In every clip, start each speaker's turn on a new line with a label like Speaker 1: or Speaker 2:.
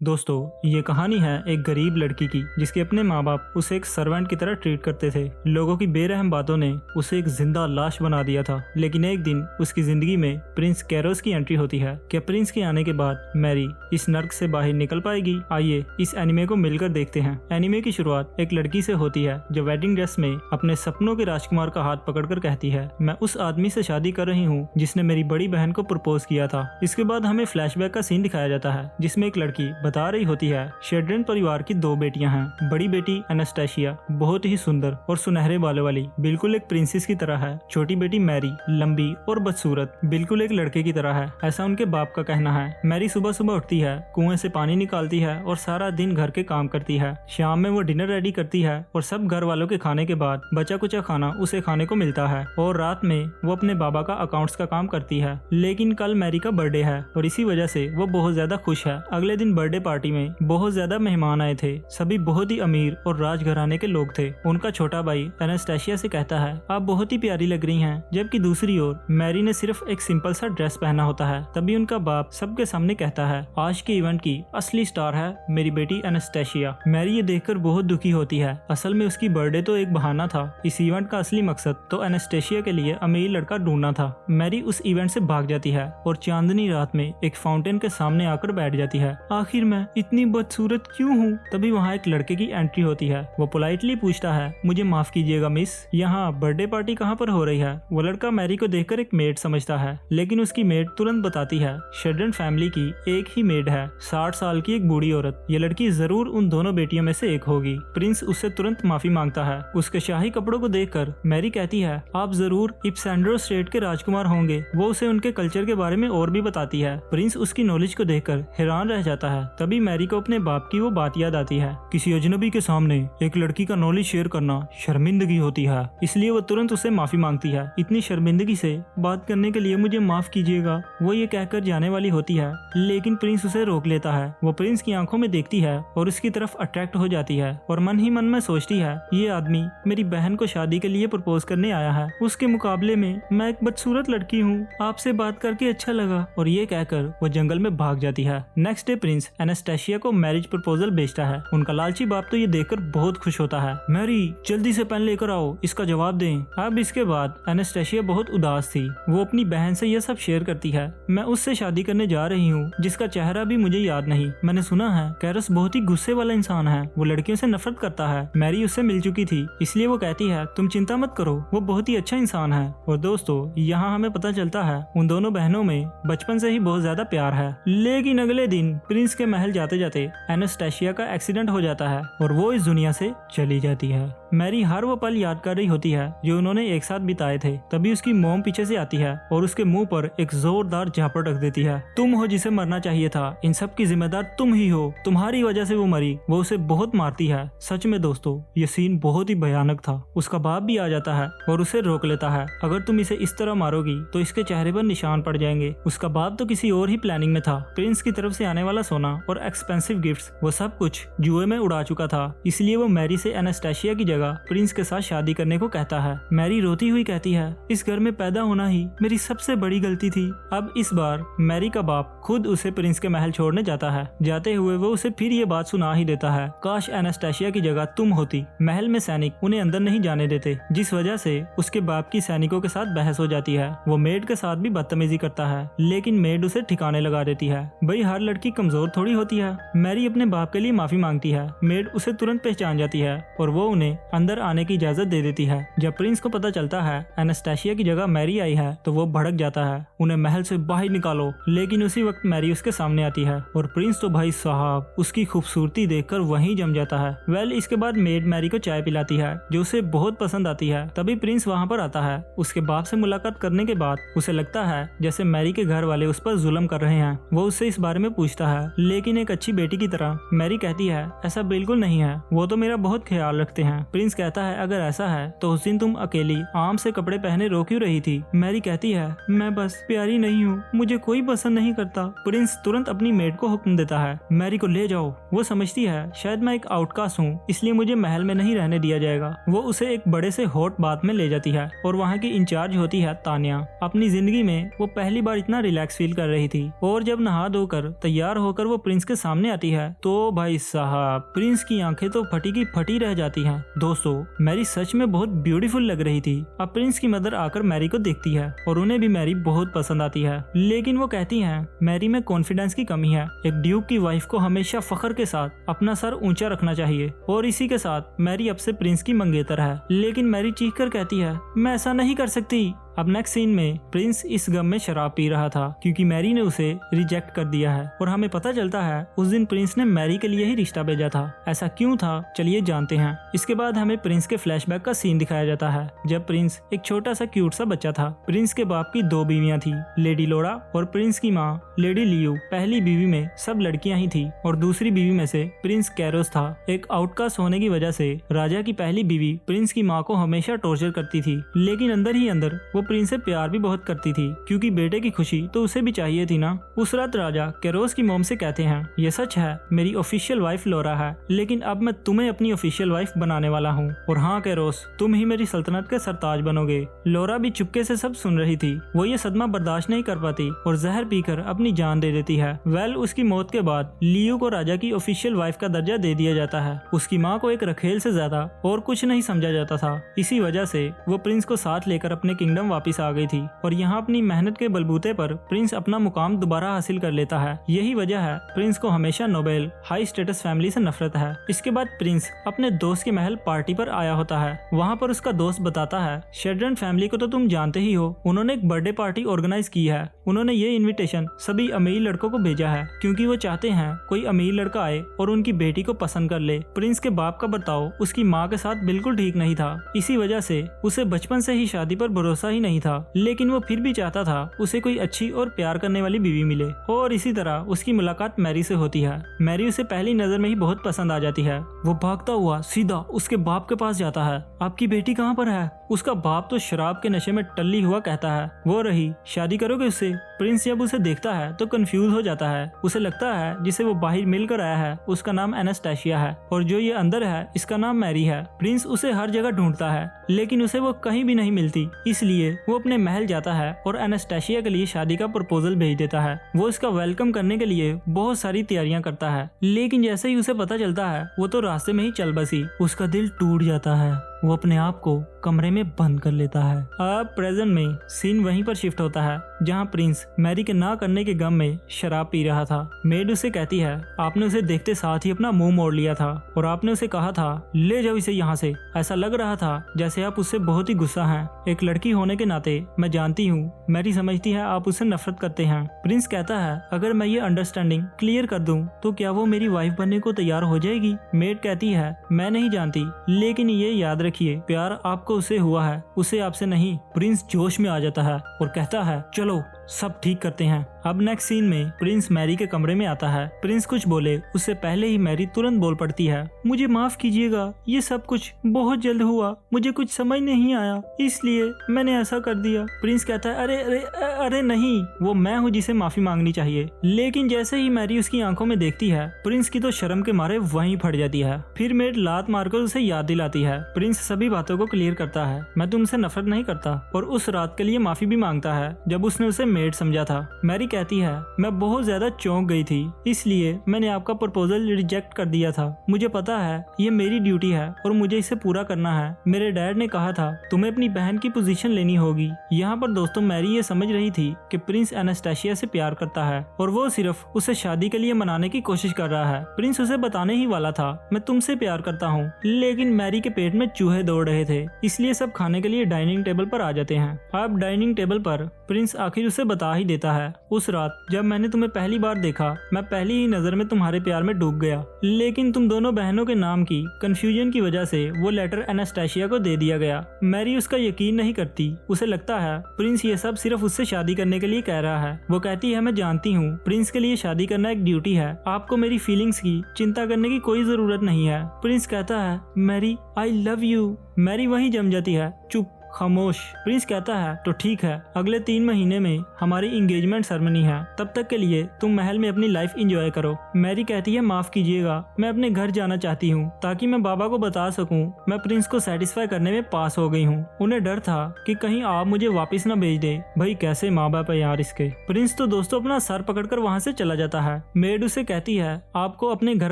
Speaker 1: दोस्तों, ये कहानी है एक गरीब लड़की की जिसके अपने माँ बाप उसे एक सर्वेंट की तरह ट्रीट करते थे। लोगों की बेरहम बातों ने उसे एक जिंदा लाश बना दिया था। लेकिन एक दिन उसकी जिंदगी में प्रिंस कैरोस की एंट्री होती है। क्या प्रिंस के आने के बाद मैरी इस नर्क से बाहर निकल पाएगी? आइए इस एनिमे को मिलकर देखते हैं। एनिमे की शुरुआत एक लड़की से होती है जो वेडिंग ड्रेस में अपने सपनों के राजकुमार का हाथ पकड़कर कहती है, मैं उस आदमी से शादी कर रही हूँ जिसने मेरी बड़ी बहन को प्रपोज किया था। इसके बाद हमें फ्लैशबैक का सीन दिखाया जाता है जिसमें एक लड़की बता रही होती है शेड्रन परिवार की दो बेटियां हैं। बड़ी बेटी एनास्टेशिया बहुत ही सुंदर और सुनहरे बालों वाली, बिल्कुल एक प्रिंसेस की तरह है। छोटी बेटी मैरी लंबी और बदसूरत, बिल्कुल एक लड़के की तरह है, ऐसा उनके बाप का कहना है। मैरी सुबह सुबह उठती है, कुएं से पानी निकालती है और सारा दिन घर के काम करती है। शाम में वो डिनर रेडी करती है और सब घर वालों के खाने के बाद बचा कुचा खाना उसे खाने को मिलता है। और रात में वो अपने बाबा का अकाउंट्स का काम करती है। लेकिन कल मैरी का बर्थडे है और इसी वजह से वो बहुत ज्यादा खुश है। अगले दिन बर्थडे पार्टी में बहुत ज्यादा मेहमान आए थे। सभी बहुत ही अमीर और राजघराने के लोग थे। उनका छोटा भाई एनास्टेशिया से कहता है, आप बहुत ही प्यारी लग रही हैं। जबकि दूसरी ओर मैरी ने सिर्फ एक सिंपल सा ड्रेस पहना होता है। तभी उनका बाप सबके सामने कहता है, आज के इवेंट की असली स्टार है मेरी बेटी एनास्टेशिया। मैरी ये देखकर बहुत दुखी होती है। असल में उसकी बर्थडे तो एक बहाना था। इस इवेंट का असली मकसद तो एनास्टेशिया के लिए अमीर लड़का ढूंढना था। मैरी उस इवेंट से भाग जाती है और चांदनी रात में एक फाउंटेन के सामने आकर बैठ जाती है। आखिर मैं इतनी बदसूरत क्यों हूँ? तभी वहाँ एक लड़के की एंट्री होती है। वो पोलाइटली पूछता है, मुझे माफ कीजिएगा मिस, यहाँ बर्थडे पार्टी कहाँ पर हो रही है? वो लड़का मैरी को देखकर एक मेड समझता है, लेकिन उसकी मेड तुरंत बताती है शेड्रन फैमिली की एक ही मेड है, 60 साल की एक बूढ़ी औरत। ये लड़की जरूर उन दोनों बेटियों में से एक होगी। प्रिंस उससे तुरंत माफी मांगता है। उसके शाही कपड़ों को देखकर मैरी कहती है, आप जरूर इप्सेंड्रो स्टेट के राजकुमार होंगे। वो उसे उनके कल्चर के बारे में और भी बताती है। प्रिंस उसकी नॉलेज को देखकर हैरान रह जाता है। तभी मैरी को अपने बाप की वो बात याद आती है, किसी अजनबी के सामने एक लड़की का नॉलेज शेयर करना शर्मिंदगी होती है। इसलिए वो तुरंत उससे माफी मांगती है। इतनी शर्मिंदगी से बात करने के लिए मुझे माफ कीजिएगा, वो ये कहकर जाने वाली होती है। लेकिन प्रिंस उसे रोक लेता है। वो प्रिंस की आंखों में देखती है और उसकी तरफ अट्रैक्ट हो जाती है और मन ही मन में सोचती है, ये आदमी मेरी बहन को शादी के लिए प्रपोज करने आया है। उसके मुकाबले में मैं एक बदसूरत लड़की हूँ। आपसे बात करके अच्छा लगा। और ये कहकर वो जंगल में भाग जाती है। नेक्स्ट डे प्रिंस एनास्टेशिया को मैरिज प्रपोजल भेजता है। उनका लालची बाप तो ये देखकर बहुत खुश होता है। मैरी जल्दी से पेन लेकर आओ, इसका जवाब दें। अब इसके बाद एनास्टेशिया बहुत उदास थी। वो अपनी बहन से यह सब शेयर करती है, मैं उससे शादी करने जा रही हूँ जिसका चेहरा भी मुझे याद नहीं। मैंने सुना है कैरस बहुत ही गुस्से वाला इंसान है, वो लड़कियों से नफरत करता है। मैरी उससे मिल चुकी थी, इसलिए वो कहती है, तुम चिंता मत करो, वो बहुत ही अच्छा इंसान है। और दोस्तों, यहाँ हमें पता चलता है उन दोनों बहनों में बचपन से ही बहुत ज्यादा प्यार है। लेकिन अगले दिन प्रिंस के महल जाते जाते एनास्टेशिया का एक्सीडेंट हो जाता है और वो इस दुनिया से चली जाती है। मैरी हर वो पल याद कर रही होती है जो उन्होंने एक साथ बिताए थे। तभी उसकी मॉम पीछे से आती है और उसके मुंह पर एक जोरदार झापड़ रख देती है, तुम हो जिसे मरना चाहिए था, इन सब की जिम्मेदार तुम ही हो, तुम्हारी वजह से वो मरी। वो उसे बहुत मारती है। सच में दोस्तों, ये सीन बहुत ही भयानक था। उसका बाप भी आ जाता है और उसे रोक लेता है, अगर तुम इसे इस तरह मारोगी तो इसके चेहरे पर निशान पड़ जाएंगे। उसका बाप तो किसी और ही प्लानिंग में था। प्रिंस की तरफ से आने वाला सोना और एक्सपेंसिव गिफ्ट्स, वो सब कुछ जुए में उड़ा चुका था। इसलिए वो मैरी से एनास्टेशिया की जगह प्रिंस के साथ शादी करने को कहता है। मैरी रोती हुई कहती है, इस घर में पैदा होना ही मेरी सबसे बड़ी गलती थी। अब इस बार मैरी का बाप खुद उसे प्रिंस के महल छोड़ने जाता है। जाते हुए वो उसे फिर ये बात सुना ही देता है, काश एनास्टेशिया की जगह तुम होती। महल में सैनिक उन्हें अंदर नहीं जाने देते, जिस वजह से उसके बाप की सैनिकों के साथ बहस हो जाती है। वो मेड के साथ भी बदतमीजी करता है, लेकिन मेड उसे ठिकाने लगा देती है। भाई हर लड़की कमजोर थोड़ी होती है। मैरी अपने बाप के लिए माफी मांगती है। मेड उसे तुरंत पहचान जाती है और वो उन्हें अंदर आने की इजाजत दे देती है। जब प्रिंस को पता चलता है एनास्टेशिया की जगह मैरी आई है तो वो भड़क जाता है, उन्हें महल से बाहर निकालो। लेकिन उसी वक्त मैरी उसके सामने आती है और प्रिंस तो भाई साहब उसकी खूबसूरती देखकर वहीं जम जाता है। इसके बाद मेड मैरी को चाय पिलाती है जो उसे बहुत पसंद आती है। तभी प्रिंस वहाँ पर आता है। उसके बाप से मुलाकात करने के बाद उसे लगता है जैसे मैरी के घर वाले उस पर जुल्म कर रहे हैं। वो उससे इस बारे में पूछता है, लेकिन एक अच्छी बेटी की तरह मैरी कहती है, ऐसा बिल्कुल नहीं है, वो तो मेरा बहुत ख्याल रखते हैं। प्रिंस कहता है अगर ऐसा है तो उस दिन तुम अकेली आम से कपड़े पहने रो क्यों रही थी। मैरी कहती है मैं बस प्यारी नहीं हूँ, मुझे कोई पसंद नहीं करता। प्रिंस तुरंत अपनी मेड को हुक्म देता है मैरी को ले जाओ। वो समझती है शायद मैं एक आउटकास्ट हूँ इसलिए मुझे महल में नहीं रहने दिया जाएगा। वो उसे एक बड़े से हॉट बाथ में ले जाती है और वहाँ की इंचार्ज होती है तान्या। अपनी जिंदगी में वो पहली बार इतना रिलैक्स फील कर रही थी और जब नहा धोकर तैयार होकर वो प्रिंस के सामने आती है तो भाई साहब प्रिंस की आंखें तो फटी की फटी रह जाती हैं। दोस्तों मैरी सच में बहुत ब्यूटीफुल लग रही थी। अब प्रिंस की मदर आकर मैरी को देखती है और उन्हें भी मैरी बहुत पसंद आती है, लेकिन वो कहती हैं मैरी में कॉन्फिडेंस की कमी है। एक ड्यूक की वाइफ को हमेशा फख्र के साथ अपना सर ऊंचा रखना चाहिए और इसी के साथ मैरी अब से प्रिंस की मंगेतर है। लेकिन मैरी चीख कर कहती है मैं ऐसा नहीं कर सकती। अब नेक्स्ट सीन में प्रिंस इस गम में शराब पी रहा था क्योंकि मैरी ने उसे रिजेक्ट कर दिया है और हमें पता चलता है उस दिन प्रिंस ने मैरी के लिए ही रिश्ता भेजा था। ऐसा क्यों था चलिए जानते हैं। इसके बाद हमें प्रिंस के फ्लैशबैक का सीन दिखाया जाता है जब प्रिंस एक छोटा सा क्यूट सा बच्चा था। प्रिंस के बाप की 2 बीवियां थी, लेडी लोरा और प्रिंस की माँ लेडी लियू। पहली बीवी में सब लड़कियां ही थी और दूसरी बीवी में से प्रिंस कैरोस था। एक आउटकास्ट होने की वजह से राजा की पहली बीवी प्रिंस की माँ को हमेशा टॉर्चर करती थी, लेकिन अंदर ही अंदर वो प्रिंस से प्यार भी बहुत करती थी क्योंकि बेटे की खुशी तो उसे भी चाहिए थी ना। उस रात राजा कैरोस की मॉम से कहते हैं ये सच है मेरी ऑफिशियल वाइफ लोरा है, लेकिन अब मैं तुम्हें अपनी ऑफिशियल वाइफ बनाने वाला हूँ और हाँ कैरोस तुम ही मेरी सल्तनत के सरताज बनोगे। लोरा भी चुपके से सब सुन रही थी। वो ये सदमा बर्दाश्त नहीं कर पाती और जहर पीकर अपनी जान दे देती है। उसकी मौत के बाद लियू को राजा की ऑफिशियल वाइफ का दर्जा दे दिया जाता है। उसकी माँ को एक रखेल से ज्यादा और कुछ नहीं समझा जाता था। इसी वजह से वो प्रिंस को साथ लेकर अपने किंगडम वापस आ गई थी और यहाँ अपनी मेहनत के बलबूते पर प्रिंस अपना मुकाम दोबारा हासिल कर लेता है। यही वजह है प्रिंस को हमेशा नोबेल हाई स्टेटस फैमिली से नफरत है। इसके बाद प्रिंस अपने दोस्त के महल पार्टी पर आया होता है। वहाँ पर उसका दोस्त बताता है शेड्रन फैमिली को तो तुम जानते ही हो, उन्होंने एक बर्थडे पार्टी ऑर्गेनाइज की है। उन्होंने ये इन्विटेशन सभी अमीर लड़कों को भेजा है क्योंकि वो चाहते हैं कोई अमीर लड़का आए और उनकी बेटी को पसंद कर ले। प्रिंस के बाप का बर्ताव उसकी माँ के साथ बिल्कुल ठीक नहीं था। इसी वजह से उसे बचपन से ही शादी पर भरोसा ही नहीं था, लेकिन वो फिर भी चाहता था उसे कोई अच्छी और प्यार करने वाली बीवी मिले। और इसी तरह उसकी मुलाकात मैरी से होती है। मैरी उसे पहली नजर में ही बहुत पसंद आ जाती है। वो भागता हुआ सीधा उसके बाप के पास जाता है। आपकी बेटी कहाँ पर है? उसका बाप तो शराब के नशे में टल्ली हुआ कहता है वो रही, शादी करोगे उससे? प्रिंस जब उसे देखता है तो कंफ्यूज हो जाता है। उसे लगता है जिसे वो बाहर मिलकर आया है उसका नाम एनास्टेशिया है और जो ये अंदर है इसका नाम मैरी है। प्रिंस उसे हर जगह ढूंढता है लेकिन उसे वो कहीं भी नहीं मिलती, इसलिए वो अपने महल जाता है और एनास्टेशिया के लिए शादी का प्रपोजल भेज देता है। वो इसका वेलकम करने के लिए बहुत सारी तैयारियां करता है, लेकिन जैसे ही उसे पता चलता है वो तो रास्ते में ही चल बसी। उसका दिल टूट जाता है। वो अपने आप को कमरे में बंद कर लेता है। अब प्रेजेंट में सीन वहीं पर शिफ्ट होता है जहां प्रिंस मैरी के ना करने के गम में शराब पी रहा था। मेड उसे कहती है आपने उसे देखते साथ ही अपना मुंह मोड़ लिया था और आपने उसे कहा था ले जाओ इसे यहाँ से। ऐसा लग रहा था जैसे आप उससे बहुत ही गुस्सा हैं। एक लड़की होने के नाते मैं जानती हूँ मैरी समझती है आप उससे नफरत करते हैं। प्रिंस कहता है अगर मैं ये अंडरस्टैंडिंग क्लियर कर दूं तो क्या वो मेरी वाइफ बनने को तैयार हो जाएगी? मेड कहती है मैं नहीं जानती, लेकिन ये याद रखिए प्यार आपको उससे हुआ है, उसे आपसे नहीं। प्रिंस जोश में आ जाता है और कहता है चलो सब ठीक करते हैं। अब नेक्स्ट सीन में प्रिंस मैरी के कमरे में आता है। प्रिंस कुछ बोले उससे पहले ही मैरी तुरंत बोल पड़ती है मुझे माफ कीजिएगा, ये सब कुछ बहुत जल्द हुआ, मुझे कुछ समझ नहीं आया इसलिए मैंने ऐसा कर दिया। प्रिंस कहता है अरे अरे अरे नहीं, वो मैं हूँ जिसे माफी मांगनी चाहिए। लेकिन जैसे ही मैरी उसकी आंखों में देखती है प्रिंस की तो शर्म के मारे वहीं फट जाती है। फिर मेड लात मारकर उसे याद दिलाती है। प्रिंस सभी बातों को क्लियर करता है मैं तुमसे नफरत नहीं करता और उस रात के लिए माफी भी मांगता है जब उसने उसे मेड समझा था। मैरी कहती है मैं बहुत ज्यादा चौंक गई थी इसलिए मैंने आपका प्रपोजल रिजेक्ट कर दिया था। मुझे पता है ये मेरी ड्यूटी है और मुझे इसे पूरा करना है। मेरे डैड ने कहा था तुम्हें अपनी बहन की पोजीशन लेनी होगी। यहाँ पर दोस्तों मैरी ये समझ रही थी कि प्रिंस एनास्टेशिया से प्यार करता है और वो सिर्फ उसे शादी के लिए मनाने की कोशिश कर रहा है। प्रिंस उसे बताने ही वाला था मैं तुमसे प्यार करता हूँ, लेकिन मैरी के पेट में चूहे दौड़ रहे थे इसलिए सब खाने के लिए डाइनिंग टेबल पर आ जाते हैं। अब डाइनिंग टेबल पर प्रिंस आखिर उसे उसे बता ही देता है, उस रात जब मैंने तुम्हें पहली बार देखा मैं पहली ही नजर में तुम्हारे प्यार में डूब गया। लेकिन तुम दोनों बहनों के नाम की कंफ्यूजन की वजह से वो लेटर एनास्टेशिया को दे दिया गया। मैरी उसका यकीन नहीं करती, उसे लगता है प्रिंस ये सब सिर्फ उससे शादी करने के लिए कह रहा है। वो कहती है मैं जानती हूँ प्रिंस के लिए शादी करना एक ड्यूटी है, आपको मेरी फीलिंग्स की चिंता करने की कोई जरूरत नहीं है। प्रिंस कहता है Mary I love you. Mary वहीं जम जाती है, चुप खामोश। प्रिंस कहता है तो ठीक है, अगले 3 महीने में हमारी इंगेजमेंट सेरेमनी है, तब तक के लिए तुम महल में अपनी लाइफ एंजॉय करो। मैरी कहती है माफ कीजिएगा, मैं अपने घर जाना चाहती हूँ ताकि मैं बाबा को बता सकूं मैं प्रिंस को सेटिस्फाई करने में पास हो गई हूँ। उन्हें डर था कि कहीं आप मुझे वापस न भेज दे। भाई कैसे माँ बाप है यार इसके। प्रिंस तो दोस्तों अपना सर पकड़कर वहाँ से चला जाता है। मेड उसे कहती है आपको अपने घर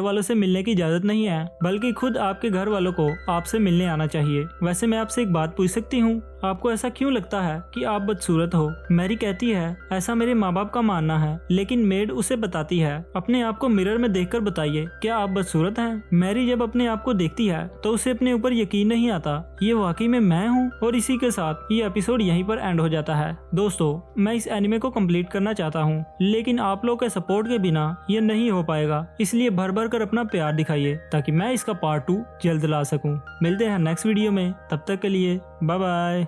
Speaker 1: वालों से मिलने की इजाजत नहीं है, बल्कि खुद आपके घर वालों को आपसे मिलने आना चाहिए। वैसे मैं आपसे एक बात पूछ सकती हूँ, आपको ऐसा क्यों लगता है कि आप बदसूरत हो? मैरी कहती है ऐसा मेरे माँ बाप का मानना है, लेकिन मेड उसे बताती है अपने आप को मिरर में देखकर बताइए क्या आप बदसूरत हैं? मैरी जब अपने आप को देखती है तो उसे अपने ऊपर यकीन नहीं आता, ये वाकई में मैं हूँ। और इसी के साथ ये एपिसोड यहीं पर एंड हो जाता है। दोस्तों मैं इस एनिमे को कंप्लीट करना चाहता हूँ, लेकिन आप लोग के सपोर्ट के बिना ये नहीं हो पाएगा, इसलिए भर भर कर अपना प्यार दिखाइए ताकि मैं इसका पार्ट 2 जल्द ला सकूँ। मिलते हैं नेक्स्ट वीडियो में, तब तक के लिए बाय बाय।